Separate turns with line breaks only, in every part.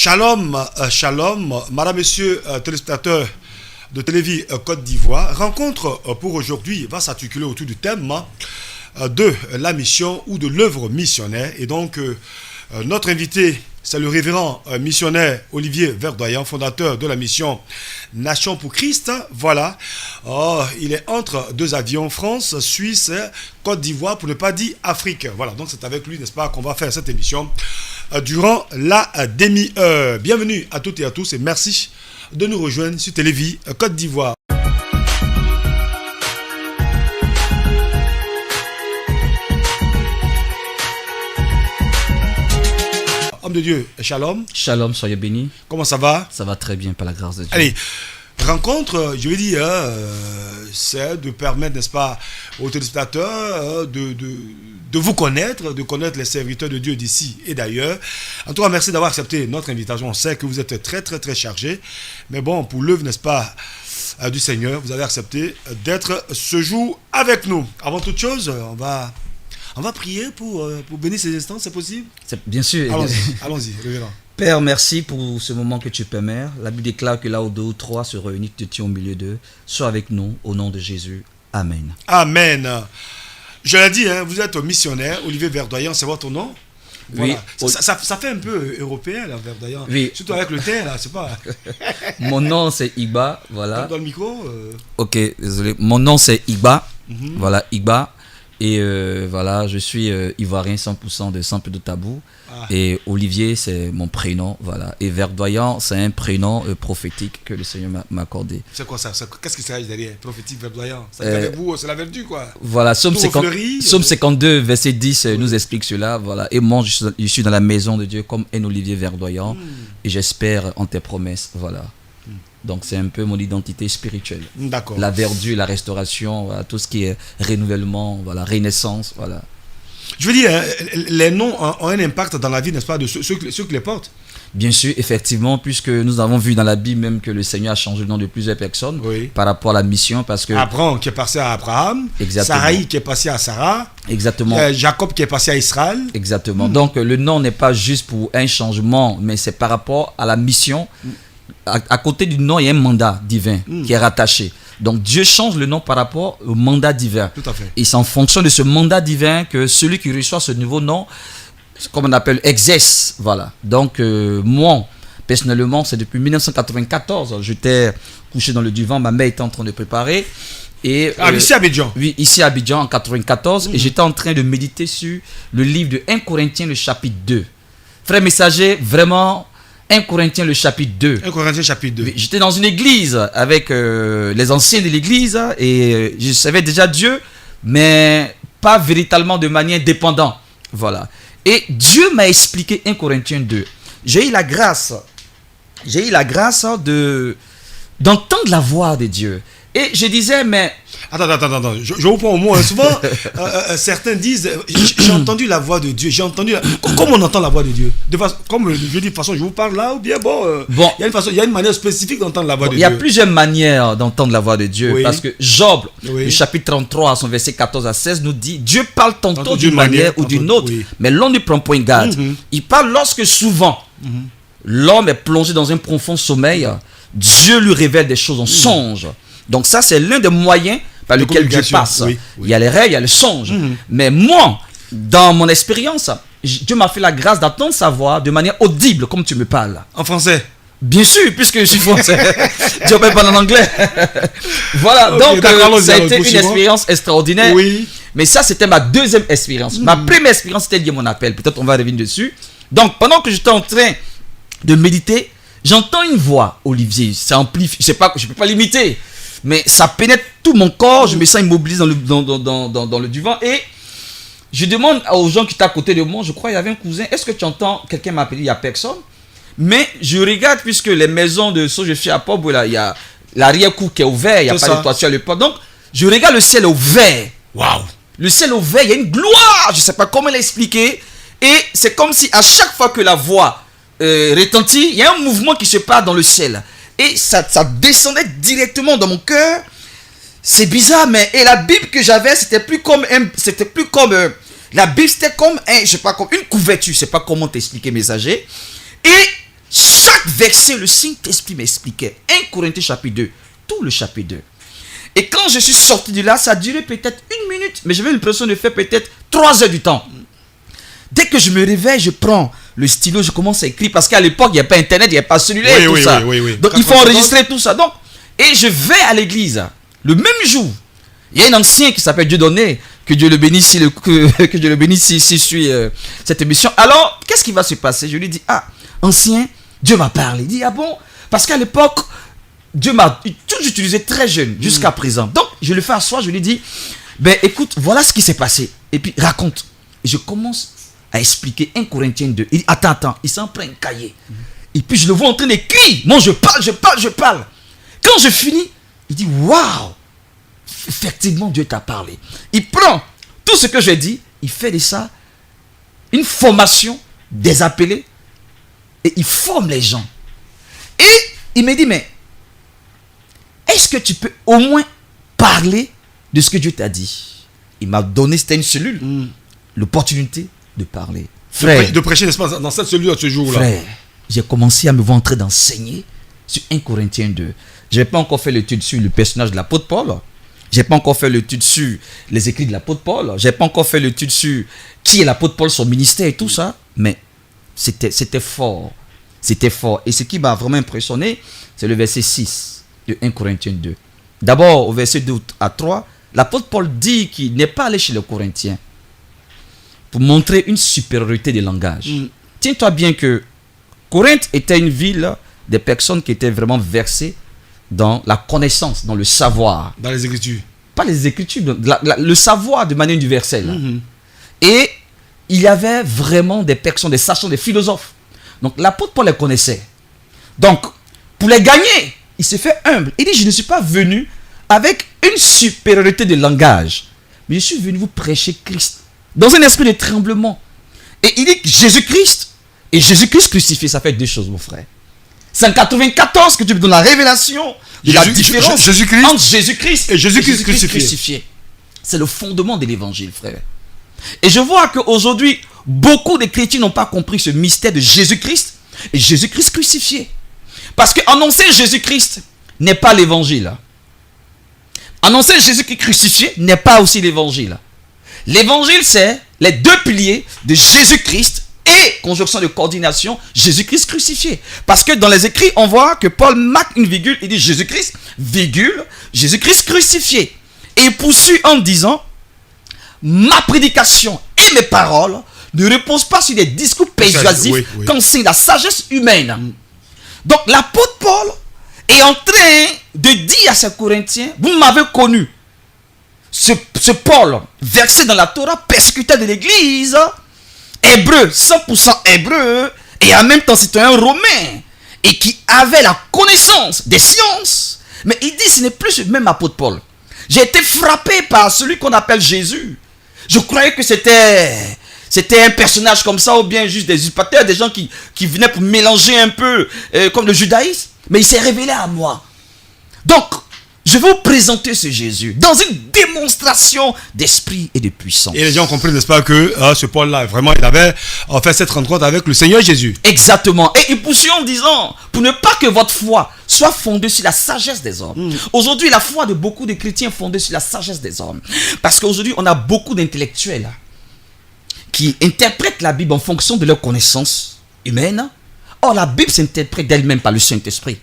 Shalom, shalom, madame, monsieur, téléspectateurs de Télévis Côte d'Ivoire. Rencontre pour aujourd'hui va s'articuler autour du thème de la mission ou de l'œuvre missionnaire. Et donc, notre invité, c'est le révérend missionnaire Olivier Verdoyan, fondateur de la mission Nation pour Christ. Voilà, il est entre deux avions, France, Suisse, Côte d'Ivoire, pour ne pas dire Afrique. Voilà, donc c'est avec lui, n'est-ce pas, qu'on va faire cette émission durant la demi-heure. Bienvenue à toutes et à tous et merci de nous rejoindre sur Télévis Côte d'Ivoire. Homme de Dieu, shalom.
Shalom, soyez bénis.
Comment ça va?
Ça va très bien par la grâce de Dieu.
Allez, rencontre, je veux dire, c'est de permettre, n'est-ce pas, aux téléspectateurs de vous connaître, de connaître les serviteurs de Dieu d'ici et d'ailleurs. En tout cas, merci d'avoir accepté notre invitation. On sait que vous êtes très, très, très chargé. Mais bon, pour l'œuvre, n'est-ce pas, du Seigneur, vous avez accepté d'être ce jour avec nous. Avant toute chose, on va prier pour bénir ces instants, c'est possible?
Bien sûr.
Allons-y, révérend.
Père, merci pour ce moment que tu permets. La Bible déclare que là où deux ou trois se réunissent, tu es au milieu d'eux. Sois avec nous, au nom de Jésus. Amen.
Amen. Je l'ai dit, hein, vous êtes missionnaire, Olivier Verdoyan, c'est votre nom? Voilà.
Oui.
Ça fait un peu européen, là, Verdoyan.
Oui.
Surtout avec le thé, là, c'est pas...
Mon nom, c'est Igba, voilà.
Dans le micro
Ok, désolé. Mon nom, c'est Igba.
Mhm.
Voilà, Igba. Et voilà, je suis ivoirien 100% de Sample de Tabou.
Ah.
Et Olivier, c'est mon prénom, voilà. Et Verdoyan, c'est un prénom prophétique que le Seigneur m'a accordé.
C'est quoi ça? Qu'est-ce qui s'agit derrière? Prophétique Verdoyan. C'est avec vous, c'est la vertu, quoi.
Voilà, Psaume
Tout fleurit,
52, verset 10 nous explique cela. Voilà. Et moi, je suis dans la maison de Dieu comme un Olivier Verdoyan. Et j'espère en tes promesses. Voilà. Donc, c'est un peu mon identité spirituelle.
D'accord.
La verdure, la restauration, voilà, tout ce qui est renouvellement, voilà, renaissance. Voilà.
Je veux dire, les noms ont un impact dans la vie, n'est-ce pas, de ceux qui les portent?
Bien sûr, effectivement, puisque nous avons vu dans la Bible même que le Seigneur a changé le nom de plusieurs personnes par rapport à la mission. Parce que
Abraham qui est passé à Abraham, Sarai qui est passé à Sarah,
exactement.
Jacob qui est passé à Israël.
Exactement. Donc, le nom n'est pas juste pour un changement, mais c'est par rapport à la mission. À côté du nom, il y a un mandat divin qui est rattaché. Donc Dieu change le nom par rapport au mandat divin.
Tout à fait.
Et c'est en fonction de ce mandat divin que celui qui reçoit ce nouveau nom, comme on appelle, exerce. Voilà. Donc moi, personnellement, c'est depuis 1994. J'étais couché dans le divan, ma mère était en train de préparer. Et,
ici à Abidjan?
Oui, ici à Abidjan en 94. Et j'étais en train de méditer sur le livre de 1 Corinthiens, le chapitre 2. Frère messager, vraiment... 1 Corinthiens le chapitre 2.
1 Corinthiens chapitre 2.
J'étais dans une église avec les anciens de l'église et je savais déjà Dieu, mais pas véritablement de manière dépendante. Voilà. Et Dieu m'a expliqué 1 Corinthiens 2. J'ai eu la grâce d'entendre la voix de Dieu. Et je disais, mais...
Attends, je vous prends au mot. Hein. Souvent, certains disent, j'ai entendu la voix de Dieu, Comment on entend la voix de Dieu? Comme je dis, de toute façon, je vous parle là, ou bien il y a une manière spécifique d'entendre la voix de Dieu.
Il y a plusieurs manières d'entendre la voix de Dieu. Oui. Parce que Job, le chapitre 33, à son verset 14 à 16, nous dit, Dieu parle tantôt d'une manière ou d'une autre, mais l'on ne prend point garde. Il parle lorsque souvent, l'homme est plongé dans un profond sommeil, Dieu lui révèle des choses en songe. Donc ça, c'est l'un des moyens par lequel Dieu passe. Il y a les rêves, il y a le songe. Mais moi, dans mon expérience, Dieu m'a fait la grâce d'entendre sa voix de manière audible, comme tu me parles.
En français?
Bien sûr, puisque je suis français. Dieu ne parle pas en anglais. Voilà, donc ça a été une expérience extraordinaire.
Oui.
Mais ça, c'était ma deuxième expérience. Ma première expérience, c'était lié à mon appel. Peut-être on va revenir dessus. Donc, pendant que j'étais en train de méditer, j'entends une voix, Olivier. Ça amplifie, je ne peux pas l'imiter. Mais ça pénètre tout mon corps, je me sens immobilisé dans le divan et je demande aux gens qui étaient à côté de moi, je crois qu'il y avait un cousin, est-ce que tu entends quelqu'un m'appeler? Il n'y a personne. Mais je regarde puisque les maisons de Sojefi à Pob, il y a l'arrière-cour qui est ouvert, il n'y a pas de toiture à l'époque. Donc je regarde le ciel ouvert.
Waouh!
Le ciel ouvert, il y a une gloire, je ne sais pas comment l'expliquer. Et c'est comme si à chaque fois que la voix retentit, il y a un mouvement qui se passe dans le ciel. Et ça descendait directement dans mon cœur. C'est bizarre, mais et la Bible que j'avais, c'était plus comme la Bible, c'était comme comme une couverture. Je sais pas comment t'expliquer, messager. Et chaque verset, le Saint-Esprit m'expliquait. 1 Corinthiens chapitre 2, tout le chapitre 2. Et quand je suis sorti de là, ça a duré peut-être 1 minute, mais j'avais l'impression de faire peut-être 3 heures du temps. Dès que je me réveille, je prends le stylo, je commence à écrire, parce qu'à l'époque, il n'y a pas Internet, il n'y a pas cellulaire, tout ça. Donc, il faut enregistrer tout ça. Donc, et je vais à l'église, le même jour. Il y a un ancien qui s'appelle Dieudonné, que Dieu le bénisse que Dieu le bénisse s'il suit cette émission. Alors, qu'est-ce qui va se passer? Je lui dis, ah, ancien, Dieu m'a parlé. Il dit, ah bon? Parce qu'à l'époque, Dieu m'a toujours utilisé très jeune, jusqu'à présent. Donc, je le fais asseoir, je lui dis, ben écoute, voilà ce qui s'est passé. Et puis, raconte. Et je commence à expliquer 1 Corinthiens 2. Il dit, attends, il s'en prend un cahier. Et puis, je le vois en train d'écrire. Moi, je parle. Quand je finis, il dit, waouh, effectivement, Dieu t'a parlé. Il prend tout ce que j'ai dit, il fait de ça une formation des appelés et il forme les gens. Et il me dit, mais est-ce que tu peux au moins parler de ce que Dieu t'a dit? Il m'a donné, c'était une cellule, l'opportunité de parler.
Frère, de prêcher, n'est-ce pas, dans cette cellule ce jour-là.
Frère, j'ai commencé à me voir en train d'enseigner sur 1 Corinthiens 2. Je n'ai pas encore fait l'étude sur le personnage de l'apôtre Paul. Je n'ai pas encore fait l'étude sur les écrits de l'apôtre Paul. Je n'ai pas encore fait l'étude sur qui est l'apôtre Paul, son ministère et tout ça. Mais c'était fort. C'était fort. Et ce qui m'a vraiment impressionné, c'est le verset 6 de 1 Corinthiens 2. D'abord, au verset 2 à 3, l'apôtre Paul dit qu'il n'est pas allé chez les Corinthiens pour montrer une supériorité des langages. Tiens-toi bien que Corinthe était une ville des personnes qui étaient vraiment versées dans la connaissance, dans le savoir.
Dans les Écritures.
Pas les Écritures, le savoir de manière universelle. Et il y avait vraiment des personnes, des sachants, des philosophes. Donc l'apôtre Paul les connaissait. Donc, pour les gagner, il s'est fait humble. Il dit, je ne suis pas venu avec une supériorité de langage, mais je suis venu vous prêcher Christ dans un esprit de tremblement. Et il dit que Jésus-Christ et Jésus-Christ crucifié, ça fait 2 choses, mon frère. C'est en 94 que Dieu me donne la révélation de la différence entre Jésus-Christ
et Jésus-Christ crucifié.
C'est le fondement de l'évangile, frère. Et je vois qu'aujourd'hui, beaucoup de chrétiens n'ont pas compris ce mystère de Jésus-Christ et Jésus-Christ crucifié. Parce que annoncer Jésus-Christ n'est pas l'évangile. Annoncer Jésus-Christ crucifié n'est pas aussi l'évangile. L'évangile, c'est les 2 piliers de Jésus-Christ et conjonction de coordination, Jésus-Christ crucifié. Parce que dans les écrits, on voit que Paul marque une virgule, il dit Jésus-Christ, virgule, Jésus-Christ crucifié. Et il poursuit en disant, ma prédication et mes paroles ne reposent pas sur des discours persuasifs qu'enseigne la sagesse humaine. Donc l'apôtre Paul est en train de dire à ses Corinthiens, vous m'avez connu. Ce Paul, versé dans la Torah, persécuteur de l'église, hébreu, 100% hébreu, et en même temps c'était un Romain, et qui avait la connaissance des sciences. Mais il dit, ce n'est plus le même apôtre Paul. J'ai été frappé par celui qu'on appelle Jésus. Je croyais que c'était un personnage comme ça, ou bien juste des usurpateurs, des gens qui venaient pour mélanger un peu, comme le judaïsme. Mais il s'est révélé à moi. Donc, je vais vous présenter ce Jésus dans une démonstration d'esprit et de puissance.
Et les gens comprennent, n'est-ce pas, que ce Paul-là, vraiment, il avait fait cette rencontre avec le Seigneur Jésus.
Exactement. Et il poursuit en disant, pour ne pas que votre foi soit fondée sur la sagesse des hommes. Aujourd'hui, la foi de beaucoup de chrétiens est fondée sur la sagesse des hommes. Parce qu'aujourd'hui, on a beaucoup d'intellectuels qui interprètent la Bible en fonction de leur connaissance humaine. Or, la Bible s'interprète d'elle-même par le Saint-Esprit.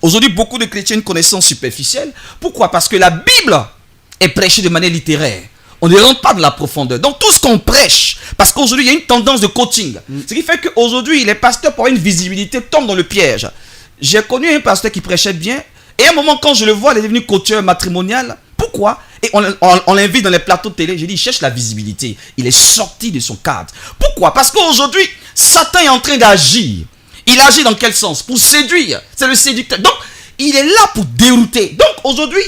Aujourd'hui, beaucoup de chrétiens ont une connaissance superficielle. Pourquoi? Parce que la Bible est prêchée de manière littéraire. On ne rentre pas dans la profondeur. Donc, tout ce qu'on prêche, parce qu'aujourd'hui, il y a une tendance de coaching. Ce qui fait qu'aujourd'hui, les pasteurs, pour une visibilité, tombent dans le piège. J'ai connu un pasteur qui prêchait bien. Et à un moment, quand je le vois, il est devenu coacheur matrimonial. Pourquoi? Et on l'invite dans les plateaux de télé. J'ai dit, il cherche la visibilité. Il est sorti de son cadre. Pourquoi? Parce qu'aujourd'hui, Satan est en train d'agir. Il agit dans quel sens? Pour séduire. C'est le séducteur. Donc, il est là pour dérouter. Donc, aujourd'hui,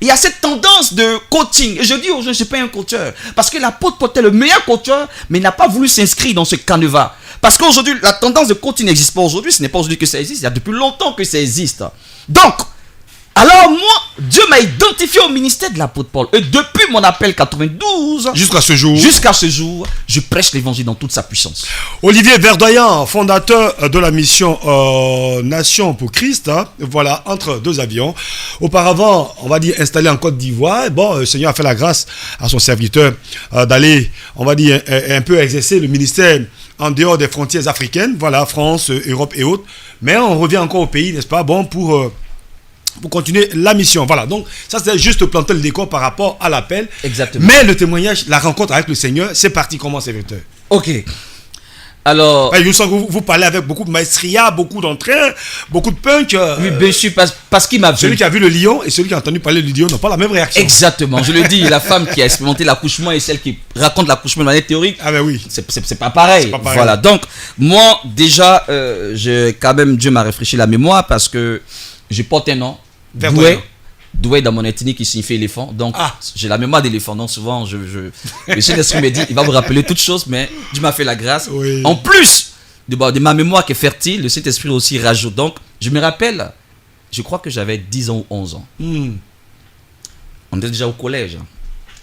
il y a cette tendance de coaching. Et je dis aujourd'hui, je ne suis pas un coacheur. Parce que l'apôtre Paul était le meilleur coacheur, mais il n'a pas voulu s'inscrire dans ce canevas. Parce qu'aujourd'hui, la tendance de coaching n'existe pas aujourd'hui. Ce n'est pas aujourd'hui que ça existe. Il y a depuis longtemps que ça existe. Donc, Alors moi, Dieu m'a identifié au ministère de l'apôtre Paul. Et depuis mon appel 92,
Jusqu'à ce jour.
je prêche l'évangile dans toute sa puissance.
Olivier Verdoyan, fondateur de la mission Nation pour Christ, hein, voilà, entre deux avions. Auparavant, on va dire, installé en Côte d'Ivoire. Bon, le Seigneur a fait la grâce à son serviteur d'aller, on va dire, un peu exercer le ministère en dehors des frontières africaines. Voilà, France, Europe et autres. Mais on revient encore au pays, n'est-ce pas? Bon, pour continuer la mission. Voilà, donc ça c'est juste planter le décor par rapport à l'appel.
Exactement.
Mais le témoignage, la rencontre avec le Seigneur, c'est parti comment, serviteur?
Ok. Alors...
Je sens que vous parlez avec beaucoup de maestria, beaucoup d'entrain, beaucoup de punch.
Oui, bien sûr, parce qu'il m'a vu.
Celui qui a vu le lion et celui qui a entendu parler du lion n'ont pas la même réaction.
Exactement, je le dis, la femme qui a expérimenté l'accouchement et celle qui raconte l'accouchement de manière théorique,
ah ben oui,
c'est pas pareil.
C'est pas pareil.
Voilà, donc moi déjà, quand même, Dieu m'a rafraîchi la mémoire parce que je porte un nom, Doué dans mon ethnie qui signifie éléphant, donc j'ai la mémoire d'éléphant, donc souvent le Saint-Esprit me dit, il va vous rappeler toutes choses, mais Dieu m'a fait la grâce.
Oui.
En plus de ma mémoire qui est fertile, le Saint-Esprit aussi rajoute, donc je me rappelle, je crois que j'avais 10 ans ou 11 ans. On était déjà au collège.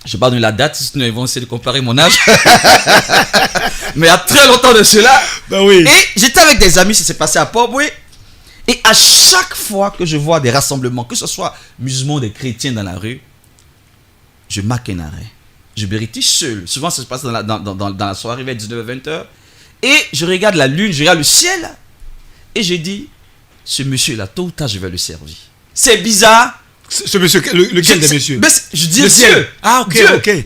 Je ne vais pas donner la date, sinon ils vont essayer de comparer mon âge. Mais il y a très longtemps de cela.
Ben oui.
Et j'étais avec des amis, ça s'est passé à Port-Boué. Et à chaque fois que je vois des rassemblements, que ce soit musulmans, des chrétiens dans la rue, je marque un arrêt. Je vérifie seul. Souvent, ça se passe dans la soirée vers 19h-20h. Et je regarde la lune, je regarde le ciel. Et je dis, ce monsieur-là, tôt ou tard, je vais le servir. C'est bizarre.
Ce monsieur, lequel des messieurs?
Je dis
le
Dieu.
ciel. Ah, ok,
Dieu.
ok.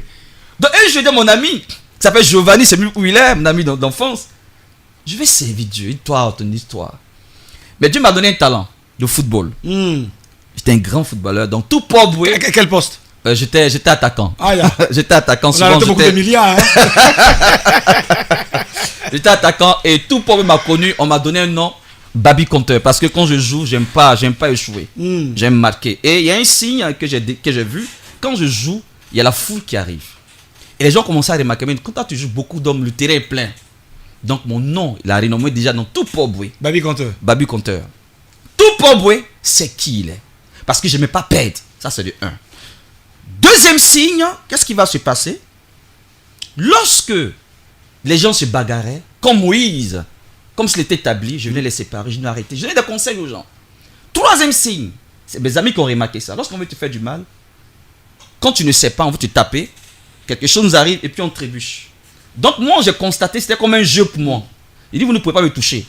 Donc, je dis à mon ami, qui s'appelle Giovanni, c'est lui où il est, mon ami d'enfance. Je vais servir Dieu, toi, ton histoire. Mais Dieu m'a donné un talent de football. J'étais un grand footballeur. Donc tout Port-Boué.
Quel poste?
J'étais attaquant.
Ah, yeah.
J'étais attaquant.
On a arrêté beaucoup de milliards. Hein?
J'étais attaquant et tout Port-Boué m'a connu. On m'a donné un nom, Babi Compteur. Parce que quand je joue, j'aime pas échouer. J'aime marquer. Et il y a un signe que j'ai vu. Quand je joue, il y a la foule qui arrive. Et les gens commencent à remarquer. Mais quand tu joues beaucoup d'hommes, le terrain est plein. Donc mon nom, il a renommé déjà dans tout Port-Boué.
Babi Compteur.
Babi Compteur. Tout Port-Boué, c'est qui il est. Parce que je n'aimais pas perdre. Ça, c'est de 1. Deuxième signe, qu'est-ce qui va se passer? Lorsque les gens se bagarraient, comme Moïse, comme s'il était établi, je venais les séparer, je venais arrêter. Je donnais des conseils aux gens. Troisième signe, c'est mes amis qui ont remarqué ça. Lorsqu'on veut te faire du mal, quand tu ne sais pas, on veut te taper, quelque chose nous arrive et puis on trébuche. Donc moi, j'ai constaté, c'était comme un jeu pour moi. Il dit, vous ne pouvez pas me toucher.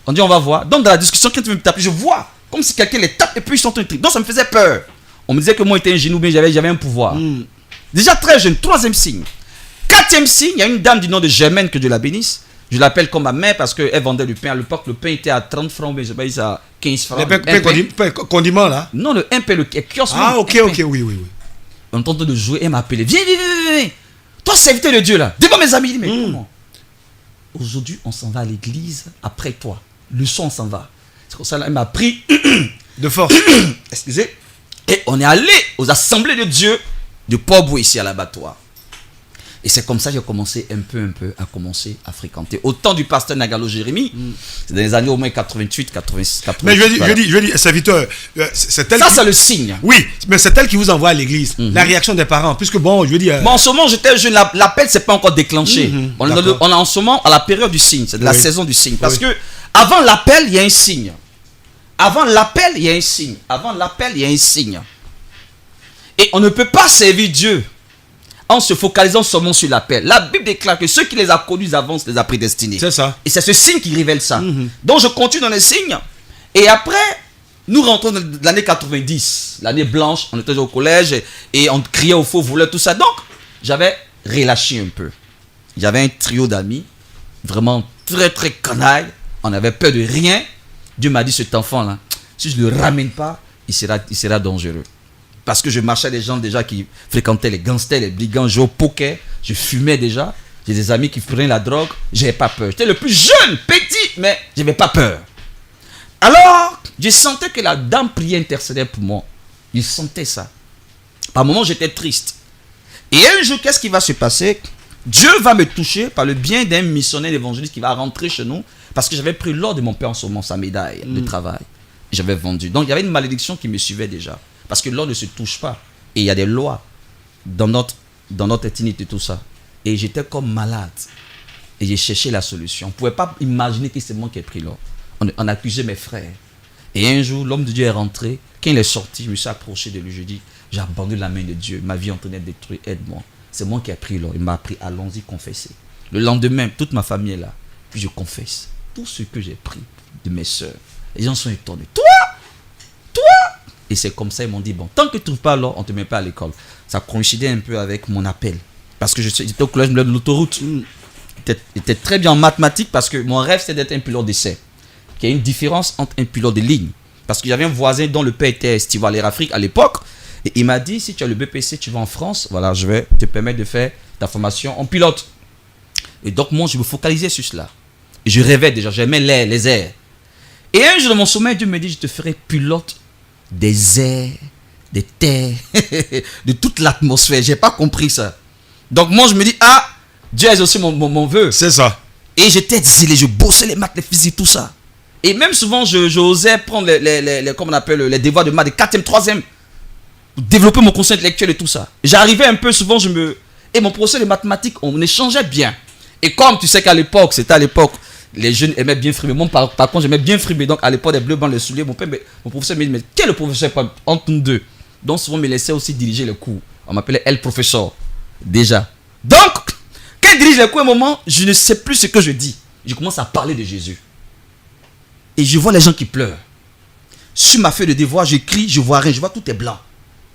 On dit, on va voir. Donc dans la discussion, quand tu veux me taper, je vois comme si quelqu'un les tape et puis ils sont en train de triper. Donc ça me faisait peur. On me disait que moi, j'étais un génie, mais j'avais un pouvoir. Déjà très jeune. Troisième signe. Quatrième signe, il y a une dame du nom de Germaine, que Dieu la bénisse. Je l'appelle comme ma mère parce qu'elle vendait du pain. À l'époque, le pain était à 30 francs, mais je sais pas, à 15 francs.
Les pains condiments là?
Non, le pain, le kiosque.
Ah, ok, oui.
On est en train de jouer, elle m'a appelé. Viens. Toi, serviteur de Dieu là, devant mes amis, il dit, mais comment? Aujourd'hui, on s'en va à l'église après toi. Le son, on s'en va. C'est comme ça, là, elle m'a pris
de force.
Excusez. Et on est allé aux assemblées de Dieu de Port-Boué ici à l'abattoir. Et c'est comme ça que j'ai commencé un peu à fréquenter. Au temps du pasteur Nagalo Jérémie, c'est dans les années au moins 88, 86, 88.
Mais je dis, serviteur, c'est elle.
Ça, c'est le signe.
Oui, mais c'est elle qui vous envoie à l'église. La réaction des parents, puisque bon, je veux dire.
Bon, en ce moment, j'étais jeune, l'appel, c'est pas encore déclenché. On est en ce moment à la période du signe, c'est de la saison du signe. Parce que avant l'appel, il y a un signe. Avant l'appel, il y a un signe. Et on ne peut pas servir Dieu en se focalisant seulement sur l'appel. La Bible déclare que ceux qui les a connus d'avance les a prédestinés.
C'est ça.
Et c'est ce signe qui révèle ça. Donc je continue dans les signes. Et après, nous rentrons dans l'année 90, l'année blanche, on était au collège et on criait au faux voleur, tout ça. Donc, j'avais relâché un peu. J'avais un trio d'amis, vraiment très très canaille. On avait peur de rien. Dieu m'a dit, cet enfant-là, si je ne le ramène pas, il sera dangereux. Parce que je marchais des gens déjà qui fréquentaient les gangsters, les brigands, jouaient au poker, je fumais déjà. J'ai des amis qui prenaient la drogue, j'avais pas peur. J'étais le plus jeune, petit, mais j'avais pas peur. Alors, je sentais que la dame priait, intercédait pour moi. Je sentais ça. Par moments, j'étais triste. Et un jour, qu'est-ce qui va se passer? Dieu va me toucher par le bien d'un missionnaire évangéliste qui va rentrer chez nous parce que j'avais pris l'ordre de mon père en ce moment, sa médaille de travail. j'avais vendu. Donc il y avait une malédiction qui me suivait déjà. Parce que l'or ne se touche pas. Et il y a des lois dans notre ethnie et tout ça. Et j'étais comme malade. Et j'ai cherché la solution. On ne pouvait pas imaginer que c'est moi qui ai pris l'or. On accusait mes frères. Et un jour, l'homme de Dieu est rentré. Quand il est sorti, je me suis approché de lui. Je dis, j'ai abandonné la main de Dieu. Ma vie est en train d'être détruite. Aide-moi. C'est moi qui ai pris l'or. Il m'a appris, allons-y, confesser. Le lendemain, toute ma famille est là. Puis je confesse tout ce que j'ai pris de mes soeurs. Les gens sont étonnés. Toi! Et c'est comme ça, ils m'ont dit, bon, tant que tu ne trouves pas l'or, on ne te met pas à l'école. Ça coïncidait un peu avec mon appel. Parce que j'étais au collège de l'autoroute. J'étais très bien en mathématiques parce que mon rêve, c'était d'être un pilote d'essai. Il y a une différence entre un pilote de ligne. Parce qu'il y avait un voisin dont le père était steward Air Afrique à l'époque. Et il m'a dit, si tu as le BPC, tu vas en France. Voilà, je vais te permettre de faire ta formation en pilote. Et donc, moi, je me focalisais sur cela. Et je rêvais déjà, j'aimais les airs. Et un jour, dans mon sommeil, Dieu me dit, je te ferai pilote des airs, des terres, de toute l'atmosphère. Je n'ai pas compris ça. Donc, moi, je me dis, ah, Dieu a aussi mon vœu.
C'est ça.
Et j'étais zélé, je bossais les maths, les physiques, tout ça. Et même souvent, j'osais prendre comment on appelle, les devoirs de maths de 4e, 3e, développer mon conscient intellectuel et tout ça. J'arrivais un peu souvent, et mon professeur de mathématiques, on échangeait bien. Et comme tu sais qu'à l'époque, les jeunes aimaient bien frimer. Moi, par contre, j'aimais bien frimer. Donc, à l'époque, des bleus blancs, les souliers, mon professeur me dit, mais quel est le professeur entre nous deux? Donc, souvent, me laissait aussi diriger les cours. On m'appelait El Professeur. Déjà. Donc, quand il dirige les cours, à un moment, je ne sais plus ce que je dis. Je commence à parler de Jésus. Et je vois les gens qui pleurent. Sur ma feuille de devoir, j'écris, je vois rien, je vois tout est blanc.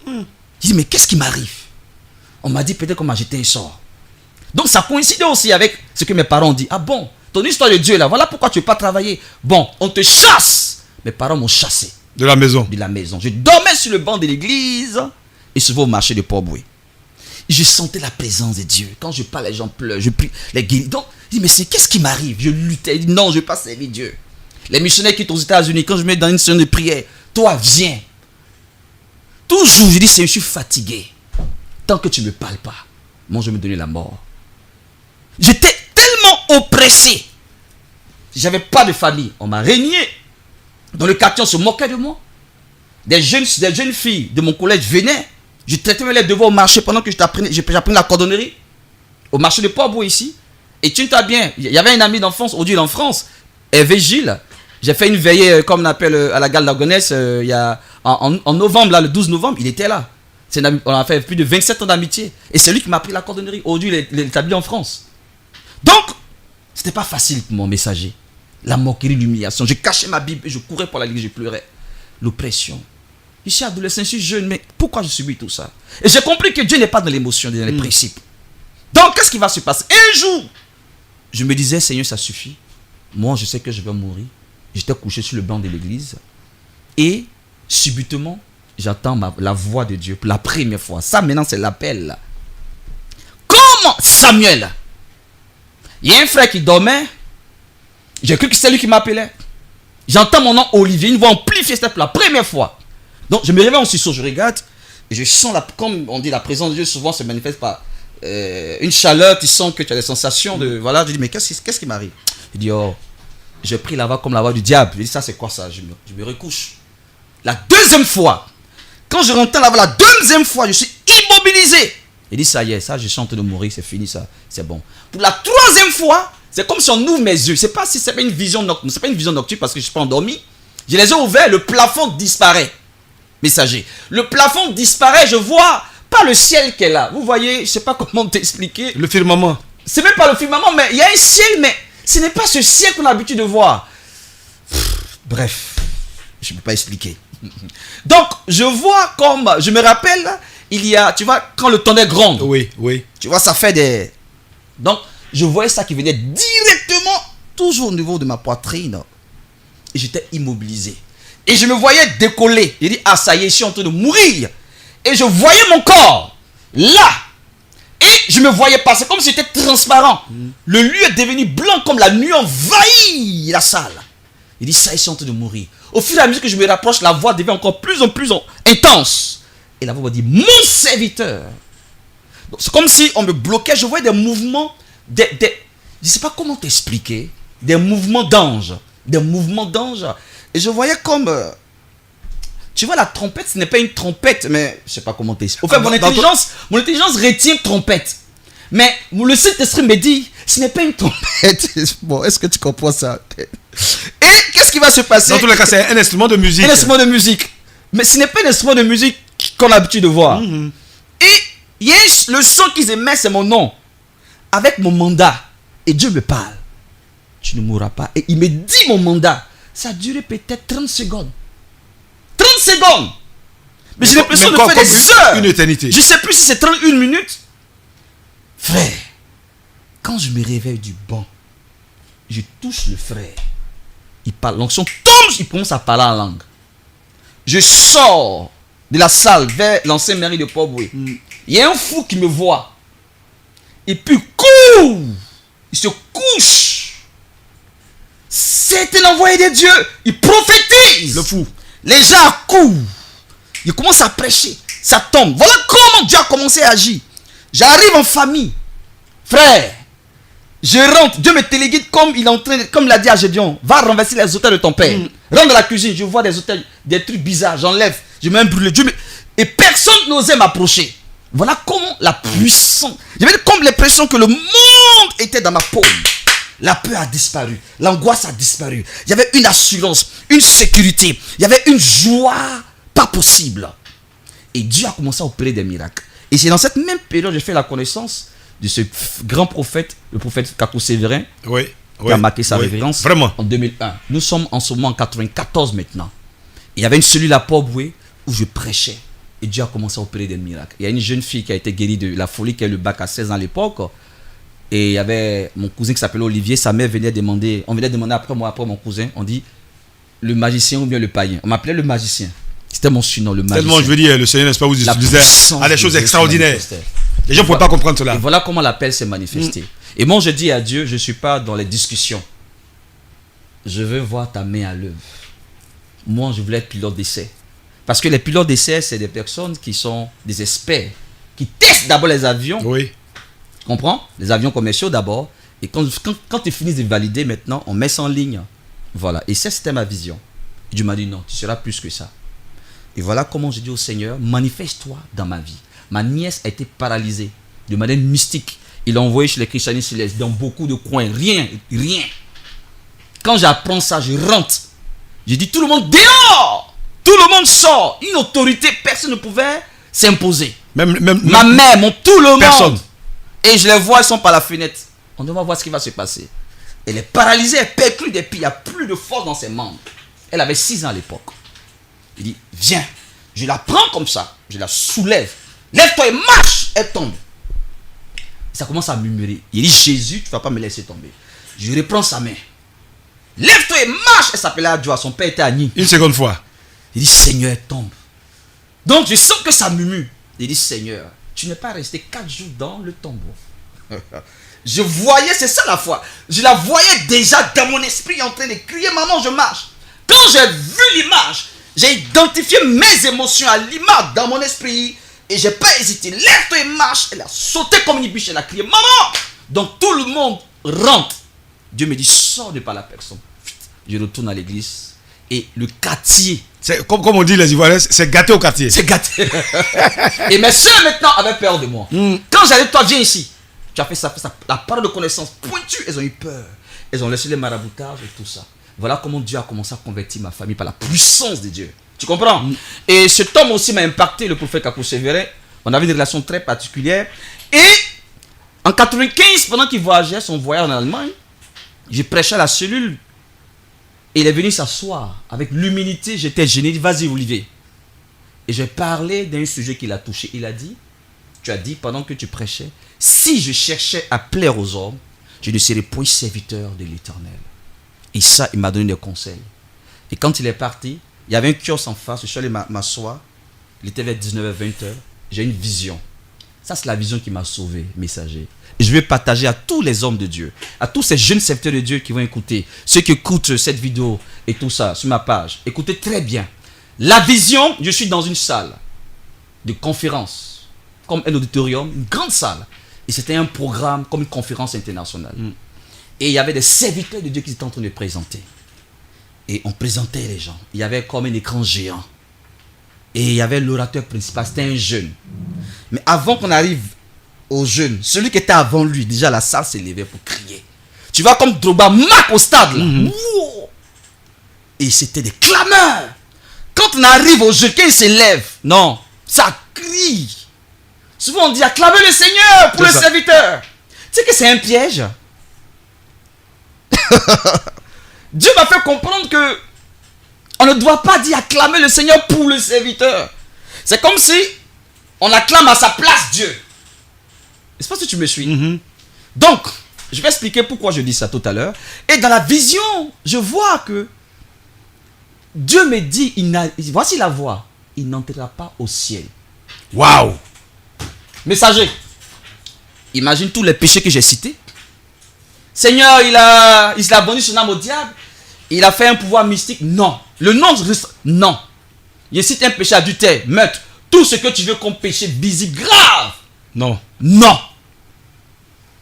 Je dis, mais qu'est-ce qui m'arrive? On m'a dit peut-être qu'on m'a jeté un sort. Donc, ça coïncidait aussi avec ce que mes parents ont dit. Ah bon? Ton histoire de Dieu là, voilà pourquoi tu ne veux pas travailler. Bon, on te chasse. Mes parents m'ont chassé.
De la maison.
De la maison. Je dormais sur le banc de l'église et souvent au marché de Port-Boué. Je sentais la présence de Dieu. Quand je parle, les gens pleurent, je prie, les guéris. Donc, je dis, mais qu'est-ce qui m'arrive? Je luttais. Je dis, non, je ne vais pas servir Dieu. Les missionnaires qui sont aux États-Unis, quand je me mets dans une séance de prière, toi, viens. Toujours, je dis, je suis fatigué. Tant que tu ne me parles pas, moi, je vais me donner la mort. J'étais tellement oppressé. J'avais pas de famille. On m'a régné. Dans le quartier, on se moquait de moi. Des jeunes filles de mon collège venaient. Je traitais mes devoirs au marché pendant que j'apprenais la cordonnerie. Au marché de Port-Boué ici. Et tu t'as bien. Il y avait un ami d'enfance, aujourd'hui en France, Hervé Gilles. J'ai fait une veillée, comme on appelle, à la gare de la Gonesse, en novembre, là, le 12 novembre, il était là. On a fait plus de 27 ans d'amitié. Et c'est lui qui m'a appris la cordonnerie. Aujourd'hui, il est établi en France. Donc, c'était pas facile pour mon messager. La moquerie, l'humiliation. Je cachais ma Bible et je courais pour la l'église, je pleurais. L'oppression. Je suis adolescent, je suis jeune, mais pourquoi je subis tout ça? Et j'ai compris que Dieu n'est pas dans l'émotion, dans les principes. Donc, qu'est-ce qui va se passer? Un jour, je me disais, Seigneur, ça suffit. Moi, je sais que je vais mourir. J'étais couché sur le banc de l'église. Et, subitement, j'entends la voix de Dieu pour la première fois. Ça, maintenant, c'est l'appel. Comment? Samuel. Il y a un frère qui dormait. J'ai cru que c'est lui qui m'appelait. J'entends mon nom Olivier, une voix amplifiée, c'était pour la première fois. Donc je me réveille en sursaut, je regarde et je sens, comme on dit, la présence de Dieu souvent se manifeste par une chaleur, tu sens que tu as des sensations de... Voilà, je dis, mais qu'est-ce qui m'arrive? Je dis, oh, j'ai pris la voix comme la voix du diable. Je dis, ça c'est quoi ça? Je me recouche. La deuxième fois, quand je rentre la voix, la deuxième fois, je suis immobilisé. Il dit, ça y est, ça, je suis en train de mourir, c'est fini, ça, c'est bon. Pour la troisième fois, c'est comme si on ouvre mes yeux. C'est pas si c'est pas une vision nocturne, c'est pas une vision nocturne parce que je suis pas endormi. Je les ai ouverts, le plafond disparaît. Messager. Le plafond disparaît, je vois pas le ciel qui est là. Vous voyez, je sais pas comment t'expliquer.
Le firmament.
C'est même pas le firmament, mais il y a un ciel, mais ce n'est pas ce ciel qu'on a l'habitude de voir. Bref, je ne peux pas expliquer. Donc, je vois comme, je me rappelle, il y a, tu vois, quand le tonnerre gronde.
Oui, oui.
Tu vois, ça fait des... Donc, je voyais ça qui venait directement, toujours au niveau de ma poitrine. Et j'étais immobilisé. Et je me voyais décoller. J'ai dit, ah ça y est, je suis en train de mourir. Et je voyais mon corps, là. Et je me voyais passer comme si c'était transparent. Le lieu est devenu blanc comme la nuit envahit la salle. Il dit, ça y est, je suis en train de mourir. Au fur et à mesure que je me rapproche, la voix devient encore plus en plus intense. Et la voix me dit, mon serviteur. C'est comme si on me bloquait. Je voyais des mouvements, je ne sais pas comment t'expliquer, des mouvements d'ange. Des mouvements d'ange. Et je voyais comme Tu vois, la trompette, ce n'est pas une trompette, mais je sais pas comment t'expliquer. Au fait,
Ah,
mon intelligence retient trompette. Mais le Saint-Esprit me dit, ce n'est pas une trompette. Bon, est-ce que tu comprends ça? Et qu'est-ce qui va se passer?
Dans tous les cas, c'est un instrument de musique.
Un instrument de musique. Mais ce n'est pas un instrument de musique qu'on a l'habitude de voir. Et il y a le son qu'ils émettent, c'est mon nom. Avec mon mandat. Et Dieu me parle. Tu ne mourras pas. Et il me dit mon mandat. Ça a duré peut-être 30 secondes. 30 secondes. Mais j'ai l'impression de faire des heures.
Une éternité.
Je ne sais plus si c'est 31 minutes. Frère, quand je me réveille du banc, je touche le frère. Il parle. L'onction tombe, il commence à parler en langue. Je sors de la salle vers l'ancienne mairie de Port-Boué. Il y a un fou qui me voit. Et puis court. Il se couche. C'est un envoyé de Dieu. Il prophétise.
Le fou.
Les gens courent. Il commence à prêcher. Ça tombe. Voilà comment Dieu a commencé à agir. J'arrive en famille. Frère, je rentre. Dieu me téléguide comme il est en train de, comme l'a dit à Gédéon. Va renverser les autels de ton père. Rentre dans la cuisine. Je vois des autels, des trucs bizarres. J'enlève. Je mets un brûlé. Et personne n'osait m'approcher. Voilà comment la puissance. J'avais comme l'impression que le monde était dans ma paume. La peur a disparu. L'angoisse a disparu. Il y avait une assurance, une sécurité. Il y avait une joie pas possible. Et Dieu a commencé à opérer des miracles. Et c'est dans cette même période que j'ai fait la connaissance de ce grand prophète, le prophète Kakou Sévérin, qui a marqué sa révérence en 2001. Nous sommes en ce moment en 94 maintenant. Et il y avait une cellule à Port-Boué où je prêchais. Et Dieu a commencé à opérer des miracles. Il y a une jeune fille qui a été guérie de la folie, qui a eu le bac à 16 ans à l'époque. Et il y avait mon cousin qui s'appelait Olivier. Sa mère venait demander, on venait demander après moi, après mon cousin, on dit le magicien ou bien le païen. On m'appelait le magicien. C'était mon surnom, le magicien.
Tellement, je veux dire, le Seigneur, n'est-ce pas, vous utilisez à des choses extraordinaires. Les gens ne pouvaient pas comprendre cela.
Et voilà comment l'appel s'est manifesté. Et moi, je dis à Dieu, je ne suis pas dans les discussions. Je veux voir ta main à l'œuvre. Moi, je voulais être pilote d'essai. Parce que les pilotes d'essai, c'est des personnes qui sont des experts, qui testent d'abord les avions.
Oui.
Tu comprends? Les avions commerciaux d'abord. Et quand ils finissent de valider, maintenant, on met ça en ligne. Voilà. Et ça, c'était ma vision. Et Dieu m'a dit, non, tu seras plus que ça. Et voilà comment j'ai dit au Seigneur, manifeste-toi dans ma vie. Ma nièce a été paralysée de manière mystique. Il l'a envoyé chez les christianistes dans beaucoup de coins. Rien. Quand j'apprends ça, je rentre. J'ai dit, tout le monde dehors. Tout le monde sort. Une autorité, personne ne pouvait s'imposer.
Même
ma mère, tout le
personne.
monde. Et je les vois, ils sont par la fenêtre. On doit voir ce qui va se passer. Elle est paralysée, elle perclue des pieds. Il n'y a plus de force dans ses membres. Elle avait 6 ans à l'époque. Il dit, viens. Je la prends comme ça. Je la soulève. Lève-toi et marche. Elle tombe. Ça commence à murmurer. Il dit, Jésus, tu ne vas pas me laisser tomber. Je reprends sa main. Lève-toi et marche. Elle s'appelait Adjoa. Son père était Agni.
Une seconde fois.
Il dit, Seigneur, elle tombe. Donc je sens que ça murmure. Il dit, Seigneur, tu n'es pas resté 4 jours dans le tombeau. Je voyais, c'est ça la foi. Je la voyais déjà dans mon esprit en train de crier, maman, je marche. Quand j'ai vu l'image, j'ai identifié mes émotions à l'image dans mon esprit. Et j'ai pas hésité. Lève-toi et marche. Elle a sauté comme une biche. Elle a crié, maman. Donc tout le monde rentre. Dieu me dit, sors de par la personne. Je retourne à l'église. Et le quartier.
C'est, comme on dit les Ivoiriens, c'est gâté au quartier.
C'est gâté. Et mes soeurs maintenant avaient peur de moi. Quand j'allais, toi viens ici. Tu as fait ça, la parole de connaissance pointue. Elles ont eu peur. Elles ont laissé les maraboutages et tout ça. Voilà comment Dieu a commencé à convertir ma famille par la puissance de Dieu. Tu comprends? Et cet homme aussi m'a impacté, le prophète Kakou Sévérin. On avait une relation très particulière. Et en 95, pendant qu'il voyageait son voyage en Allemagne, j'ai prêché à la cellule. Et il est venu s'asseoir. Avec l'humilité, j'étais gêné. Il dit, vas-y Olivier. Et j'ai parlé d'un sujet qu'il a touché. Il a dit, tu as dit pendant que tu prêchais, si je cherchais à plaire aux hommes, je ne serais point serviteur de l'Éternel. Et ça, il m'a donné des conseils. Et quand il est parti, il y avait un kiosque en face. Je suis allé m'asseoir. Il était vers 19h-20h. J'ai une vision. Ça, c'est la vision qui m'a sauvé, messager. Et je vais partager à tous les hommes de Dieu, à tous ces jeunes serviteurs de Dieu qui vont écouter, ceux qui écoutent cette vidéo et tout ça sur ma page. Écoutez très bien. La vision, je suis dans une salle de conférence, comme un auditorium, une grande salle. Et c'était un programme comme une conférence internationale. Et il y avait des serviteurs de Dieu qui étaient en train de présenter. Et on présentait les gens. Il y avait comme un écran géant. Et il y avait l'orateur principal, c'était un jeune. Mais avant qu'on arrive au jeune, celui qui était avant lui, déjà la salle s'est levée pour crier. Tu vois comme Drogba marque au stade là. Wow. Et c'était des clameurs. Quand on arrive au jeune, quand il s'élève, non, ça crie. Souvent on dit acclamez le Seigneur pour le serviteur. Tu sais que c'est un piège. Dieu m'a fait comprendre que on ne doit pas dire acclamer le Seigneur pour le serviteur. C'est comme si on acclame à sa place Dieu. Je sais pas si tu me suis. Donc, je vais expliquer pourquoi je dis ça tout à l'heure. Et dans la vision, je vois que Dieu me dit, voici la voix, il n'entrera pas au ciel.
Waouh!
Messager, imagine tous les péchés que j'ai cités. Seigneur, il a abonné son âme au diable. Il a fait un pouvoir mystique. Non. Le nom, non. Il cite un péché adultère, meurtre. Tout ce que tu veux comme péché visible, grave.
Non.
Non.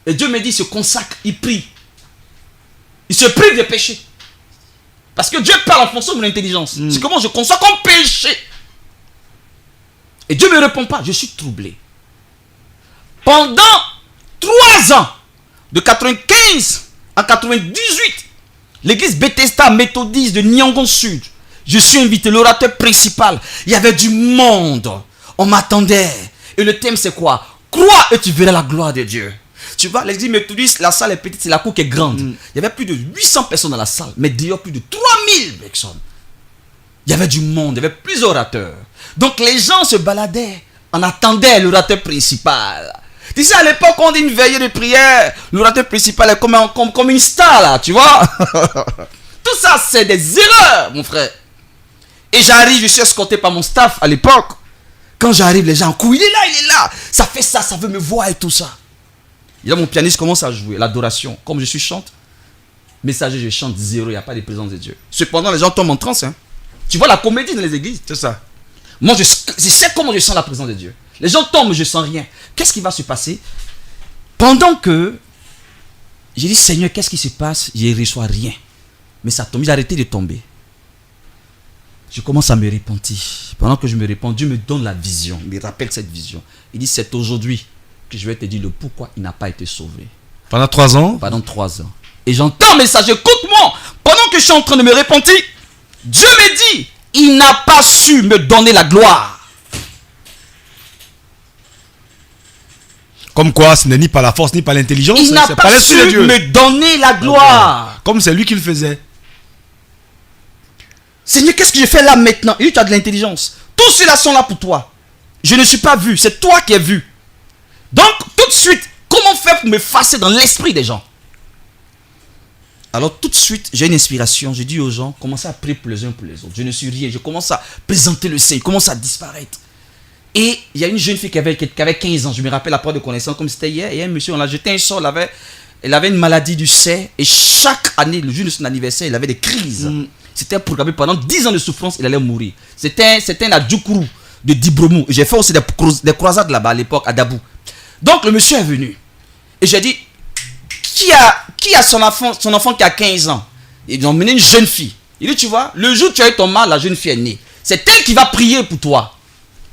Et Dieu me dit, il se consacre, il prie. Il se prive des péchés. Parce que Dieu parle en fonction de mon intelligence. C'est comment je conçois comme péché. Et Dieu ne me répond pas. Je suis troublé. Pendant 3 ans, de 95 à 98, l'église Bethesda méthodiste de Nyangon Sud, je suis invité, l'orateur principal. Il y avait du monde. On m'attendait. Et le thème c'est quoi? Crois et tu verras la gloire de Dieu. Tu vois, l'église méthodiste, la salle est petite, c'est la cour qui est grande. Il y avait plus de 800 personnes dans la salle, mais dehors plus de 3000 personnes. Il y avait du monde, il y avait plusieurs orateurs. Donc les gens se baladaient, on attendait l'orateur principal. Tu sais, à l'époque, on dit une veillée de prière, l'orateur principal est comme une star là, tu vois. Tout ça, c'est des erreurs, mon frère. Et j'arrive, je suis escorté par mon staff à l'époque. Quand j'arrive, les gens courent, il est là, ça fait ça, ça veut me voir et tout ça. Et là, mon pianiste commence à jouer l'adoration. Comme je suis chante, messager, je chante zéro, il n'y a pas de présence de Dieu. Cependant, les gens tombent en transe. Hein. Tu vois la comédie dans les églises.
C'est ça.
Moi, je sais comment je sens la présence de Dieu. Les gens tombent, je ne sens rien. Qu'est-ce qui va se passer? Pendant que j'ai dit, Seigneur, qu'est-ce qui se passe? Je ne reçois rien. Mais ça tombe, j'ai arrêté de tomber. Je commence à me repentir. Pendant que je me repens, Dieu me donne la vision. Il me rappelle cette vision. Il dit, c'est aujourd'hui que je vais te dire le pourquoi il n'a pas été sauvé.
Pendant 3 ans?
Pendant 3 ans. Et j'entends un message, écoute-moi. Pendant que je suis en train de me repentir, Dieu me dit, il n'a pas su me donner la gloire.
Comme quoi, ce n'est ni par la force, ni par l'intelligence.
Il n'a pas su me donner la gloire.
Comme c'est lui qui le faisait.
Seigneur, qu'est-ce que je fais là maintenant? Il dit, tu as de l'intelligence. Tous ceux-là sont là pour toi. Je ne suis pas vu, c'est toi qui es vu. Donc, tout de suite, comment faire pour me effacer dans l'esprit des gens? Alors, tout de suite, j'ai une inspiration. Je dis aux gens, commencez à prier pour les uns pour les autres. Je ne suis rien. Je commence à présenter le Seigneur. Il commence à disparaître. Et il y a une jeune fille qui avait 15 ans. Je me rappelle la part de connaissance comme c'était hier. Et un monsieur, on l'a jeté un sort. Elle avait une maladie du cerf. Et chaque année, le jour de son anniversaire, il avait des crises. C'était programmé pendant 10 ans de souffrance. Il allait mourir. C'était un adjoukourou de Dibromou. J'ai fait aussi des croisades là-bas à l'époque, à Dabou. Donc le monsieur est venu. Et j'ai dit, qui a son enfant qui a 15 ans? Ils ont emmené une jeune fille. Il dit, tu vois, le jour où tu as eu ton mal, la jeune fille est née. C'est elle qui va prier pour toi.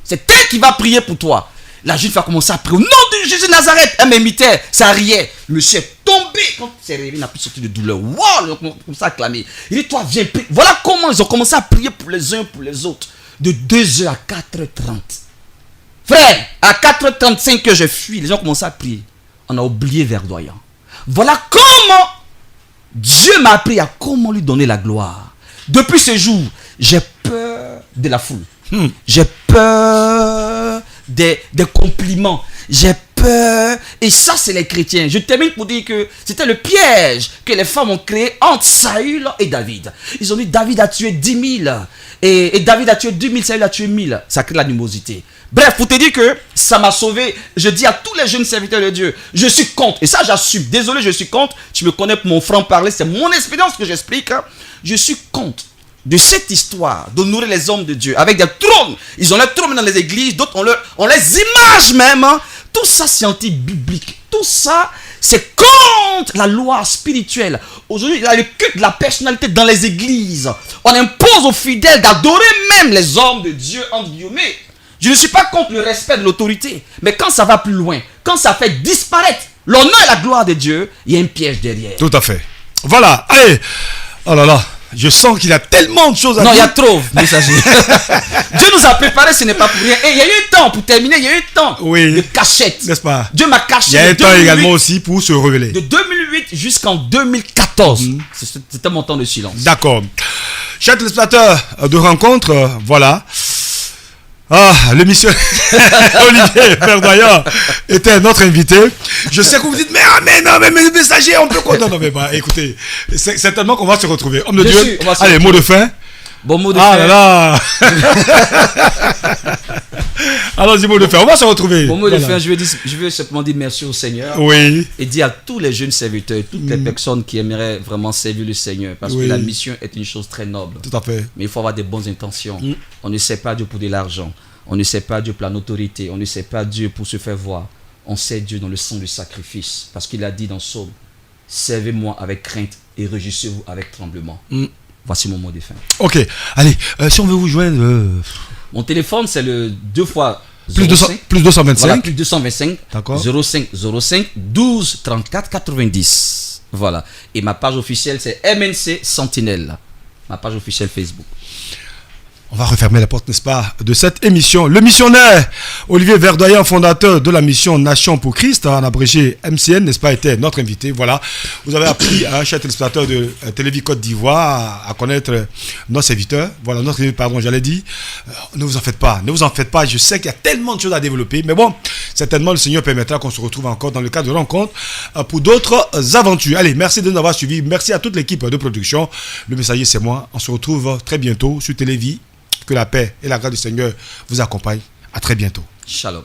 C'est elle qui va prier pour toi. La jeune fille a commencé à prier. Au nom de Jésus de Nazareth, elle m'imitait, ça riait. Le monsieur est tombé. Quand il s'est réveillé, il n'a plus sorti de douleur. Waouh, comme ça à clamer. Il dit, toi, viens prier. Voilà comment ils ont commencé à prier pour les uns pour les autres. De 2h à 4h30. Frère, à 4h35 que je fuis, les gens ont commencé à prier. On a oublié verdoyant. Voilà comment Dieu m'a appris à comment lui donner la gloire. Depuis ce jour, j'ai peur de la foule. J'ai peur des compliments. J'ai peur. Et ça, c'est les chrétiens. Je termine pour dire que c'était le piège que les femmes ont créé entre Saül et David. Ils ont dit David a tué 10 000. Et David a tué 2 000, Saül a tué 1000. Ça crée l'animosité. Bref, pour te dire que ça m'a sauvé. Je dis à tous les jeunes serviteurs de Dieu, je suis contre. Et ça, j'assume. Désolé, je suis contre. Tu me connais pour mon franc-parler. C'est mon expérience que j'explique. Je suis contre de cette histoire d'honorer les hommes de Dieu avec des trônes. Ils ont leurs trônes dans les églises. D'autres ont les images même. Tout ça, c'est anti-biblique. Tout ça, c'est contre la loi spirituelle. Aujourd'hui, il y a le culte de la personnalité dans les églises. On impose aux fidèles d'adorer même les hommes de Dieu, entre guillemets. Je ne suis pas contre le respect de l'autorité, mais quand ça va plus loin, quand ça fait disparaître l'honneur et la gloire de Dieu, il y a un piège derrière.
Tout à fait. Voilà, allez. Oh là là, je sens qu'il y a tellement de choses à dire.
Non, il y a trop, messager. Dieu nous a préparé, ce n'est pas pour rien. Et il y a eu un temps, pour terminer, il y a eu un temps de cachette.
N'est-ce pas?
Dieu m'a caché.
Il y a un temps également aussi pour se révéler.
De 2008 jusqu'en 2014. C'était mon temps de silence.
D'accord. Chers téléspectateurs de rencontre, voilà. Ah, l'émission Olivier Verdoyen était notre invité. Je sais que vous dites, mais non, mais messager, on peut quoi? Non, mais bah, écoutez, c'est certainement qu'on va se retrouver. Homme de
Bien
Dieu,
sûr,
allez, mot de fin.
Bon, mot de
fin.
fin.
Là là. Allons-y, mot de fin. On va se retrouver.
Bon, mot de fin, je veux simplement dire merci au Seigneur.
Oui.
Et dire à tous les jeunes serviteurs, toutes les personnes qui aimeraient vraiment servir le Seigneur. Parce que la mission est une chose très noble.
Tout à fait.
Mais il faut avoir des bonnes intentions. On ne sait pas Dieu pour de l'argent. On ne sait pas Dieu pour l'autorité. On ne sait pas Dieu pour se faire voir. On sait Dieu dans le sang du sacrifice. Parce qu'il a dit dans Psaume, servez-moi avec crainte et réjouissez-vous avec tremblement. Voici mon mot de fin.
Ok, allez, si on veut vous joindre...
Mon téléphone, c'est le 2 fois...
Plus 225.
Voilà, plus 225.
D'accord.
05 05 12 34 90. Voilà. Et ma page officielle, c'est MNC Sentinelle. Ma page officielle Facebook.
On va refermer la porte, n'est-ce pas, de cette émission. Le missionnaire Olivier Verdoyen, fondateur de la mission Nation pour Christ, en abrégé MCN, n'est-ce pas, était notre invité. Voilà, vous avez appris, cher téléspectateur de Télévis Côte d'Ivoire, à connaître nos serviteurs. Voilà, notre invité, pardon, j'allais dire. Ne vous en faites pas, ne vous en faites pas. Je sais qu'il y a tellement de choses à développer, mais bon, certainement le Seigneur permettra qu'on se retrouve encore dans le cadre de rencontres pour d'autres aventures. Allez, merci de nous avoir suivis. Merci à toute l'équipe de production. Le messager, c'est moi. On se retrouve très bientôt sur Télévis. Que la paix et la grâce du Seigneur vous accompagnent. À très bientôt.
Shalom.